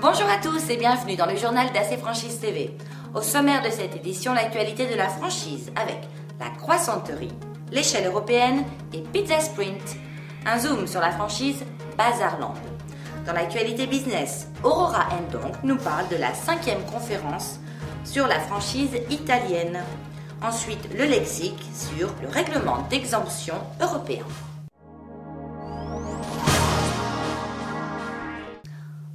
Bonjour à tous et bienvenue dans le journal d'AC Franchise TV. Au sommaire de cette édition, l'actualité de la franchise avec la croissanterie, l'échelle européenne et Pizza Sprint. Un zoom sur la franchise Bazarland. Dans l'actualité business, Aurora Ndong nous parle de la 5e conférence sur la franchise italienne. Ensuite, le lexique sur le règlement d'exemption européen.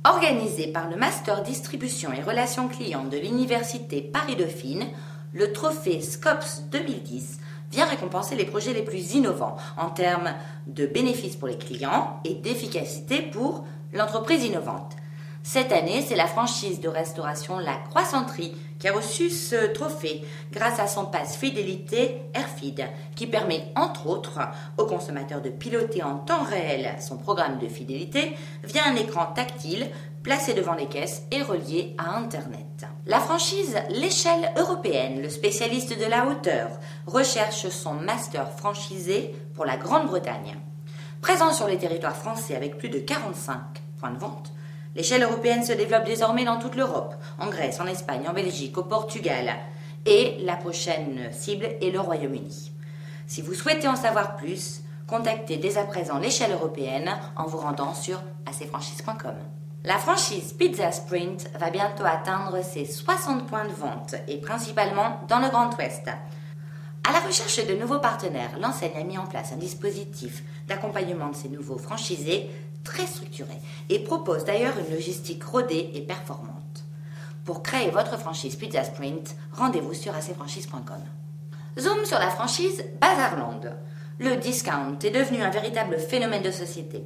Organisé par le Master Distribution et Relations Clients de l'Université Paris-Dauphine, le trophée SCOPS 2010 vient récompenser les projets les plus innovants en termes de bénéfices pour les clients et d'efficacité pour l'entreprise innovante. Cette année, c'est la franchise de restauration La Croissanterie qui a reçu ce trophée grâce à son pass fidélité Airfeed qui permet entre autres aux consommateurs de piloter en temps réel son programme de fidélité via un écran tactile placé devant les caisses et relié à Internet. La franchise L'échelle européenne, le spécialiste de la hauteur, recherche son master franchisé pour la Grande-Bretagne. Présent sur les territoires français avec plus de 45 points de vente, l'échelle européenne se développe désormais dans toute l'Europe, en Grèce, en Espagne, en Belgique, au Portugal. Et la prochaine cible est le Royaume-Uni. Si vous souhaitez en savoir plus, contactez dès à présent l'échelle européenne en vous rendant sur acfranchise.com. La franchise Pizza Sprint va bientôt atteindre ses 60 points de vente, et principalement dans le Grand Ouest. À la recherche de nouveaux partenaires, l'enseigne a mis en place un dispositif d'accompagnement de ses nouveaux franchisés très structuré et propose d'ailleurs une logistique rodée et performante. Pour créer votre franchise Pizza Sprint, rendez-vous sur acfranchise.com. Zoom sur la franchise Bazarland. Le discount est devenu un véritable phénomène de société.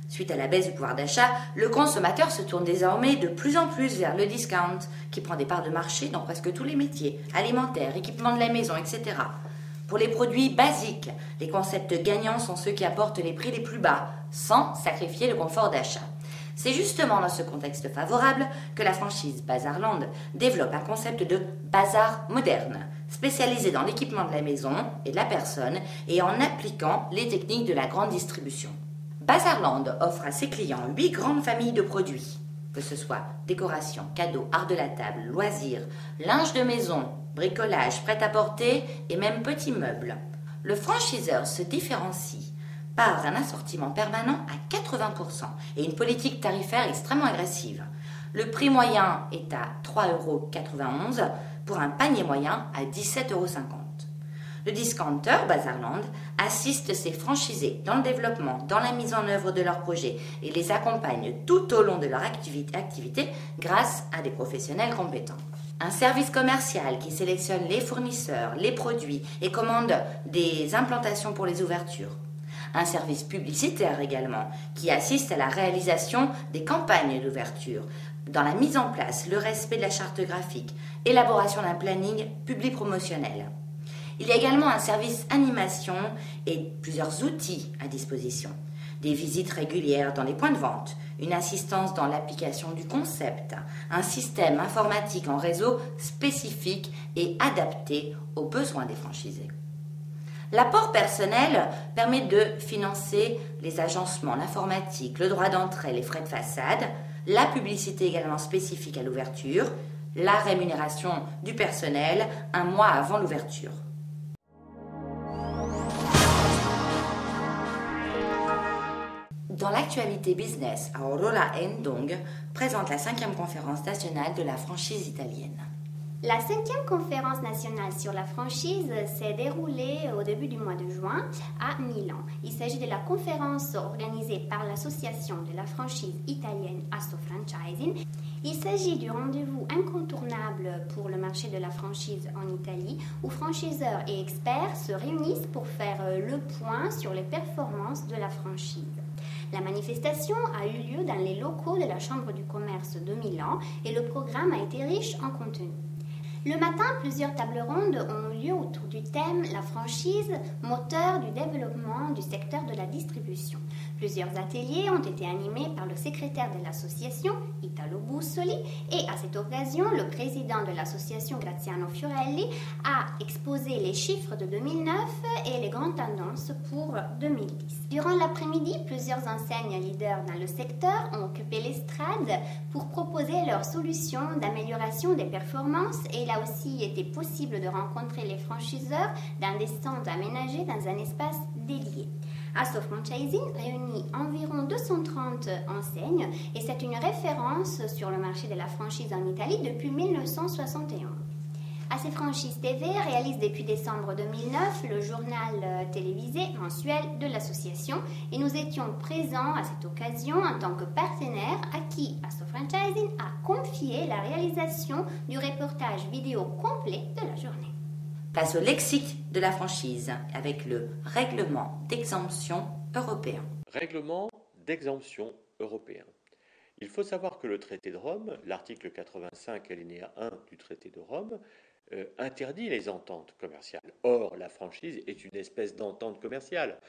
Suite à la baisse du pouvoir d'achat, le consommateur se tourne désormais de plus en plus vers le discount, qui prend des parts de marché dans presque tous les métiers, alimentaires, équipements de la maison, etc. Pour les produits basiques, les concepts gagnants sont ceux qui apportent les prix les plus bas, sans sacrifier le confort d'achat. C'est justement dans ce contexte favorable que la franchise Bazarland développe un concept de bazar moderne, spécialisé dans l'équipement de la maison et de la personne et en appliquant les techniques de la grande distribution. Bazarland offre à ses clients 8 grandes familles de produits, que ce soit décoration, cadeaux, art de la table, loisirs, linge de maison, bricolage, prêt-à-porter et même petits meubles. Le franchiseur se différencie par un assortiment permanent à 80% et une politique tarifaire extrêmement agressive. Le prix moyen est à 3,91 € pour un panier moyen à 17,50 €. Le discounter Bazarland assiste ses franchisés dans le développement, dans la mise en œuvre de leurs projets et les accompagne tout au long de leur activité grâce à des professionnels compétents. Un service commercial qui sélectionne les fournisseurs, les produits et commande des implantations pour les ouvertures. Un service publicitaire également qui assiste à la réalisation des campagnes d'ouverture, dans la mise en place, le respect de la charte graphique, élaboration d'un planning public promotionnel. Il y a également un service animation et plusieurs outils à disposition. Des visites régulières dans les points de vente, une assistance dans l'application du concept, un système informatique en réseau spécifique et adapté aux besoins des franchisés. L'apport personnel permet de financer les agencements, l'informatique, le droit d'entrée, les frais de façade, la publicité également spécifique à l'ouverture, la rémunération du personnel un mois avant l'ouverture. Dans l'actualité business, Aurora Ndong présente la 5e conférence nationale de la franchise italienne. La 5e conférence nationale sur la franchise s'est déroulée au début du mois de juin à Milan. Il s'agit de la conférence organisée par l'association de la franchise italienne Assofranchising. Il s'agit du rendez-vous incontournable pour le marché de la franchise en Italie où franchiseurs et experts se réunissent pour faire le point sur les performances de la franchise. La manifestation a eu lieu dans les locaux de la Chambre du commerce de Milan et le programme a été riche en contenu. Le matin, plusieurs tables rondes ont eu lieu autour du thème « La franchise, moteur du développement du secteur de la distribution ». Plusieurs ateliers ont été animés par le secrétaire de l'association, Italo Bussoli, et à cette occasion, le président de l'association, Graziano Fiorelli, a exposé les chiffres de 2009 et les grandes tendances pour 2010. Durant l'après-midi, plusieurs enseignes leaders dans le secteur ont occupé l'estrade pour proposer leurs solutions d'amélioration des performances, et il a aussi été possible de rencontrer les franchiseurs dans des stands aménagés dans un espace dédié. Assofranchising réunit environ 230 enseignes et c'est une référence sur le marché de la franchise en Italie depuis 1971. AC Franchise TV réalise depuis décembre 2009 le journal télévisé mensuel de l'association et nous étions présents à cette occasion en tant que partenaire à qui Assofranchising a confié la réalisation du reportage vidéo complet de la journée. Place au lexique de la franchise avec le règlement d'exemption européen. Règlement d'exemption européen. Il faut savoir que le traité de Rome, l'article 85 alinéa 1 du traité de Rome, interdit les ententes commerciales. Or, la franchise est une espèce d'entente commerciale.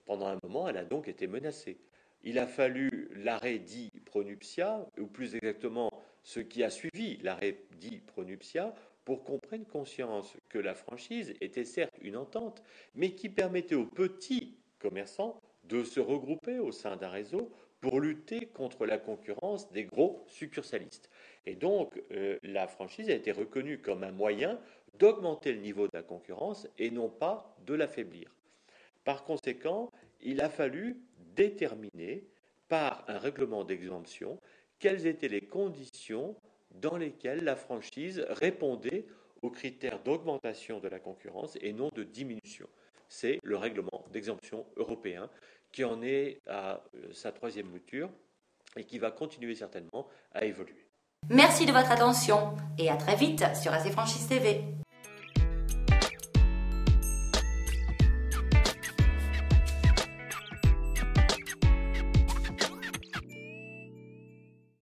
Pendant un moment, elle a donc été menacée. Il a fallu l'arrêt dit pronuptia, ou plus exactement ce qui a suivi l'arrêt dit pronuptia, pour qu'on prenne conscience que la franchise était certes une entente, mais qui permettait aux petits commerçants de se regrouper au sein d'un réseau pour lutter contre la concurrence des gros succursalistes. Et donc, la franchise a été reconnue comme un moyen d'augmenter le niveau de la concurrence et non pas de l'affaiblir. Par conséquent, il a fallu déterminer par un règlement d'exemption quelles étaient les conditions dans lesquelles la franchise répondait aux critères d'augmentation de la concurrence et non de diminution. C'est le règlement d'exemption européen qui en est à sa 3e mouture et qui va continuer certainement à évoluer. Merci de votre attention et à très vite sur AC Franchise TV.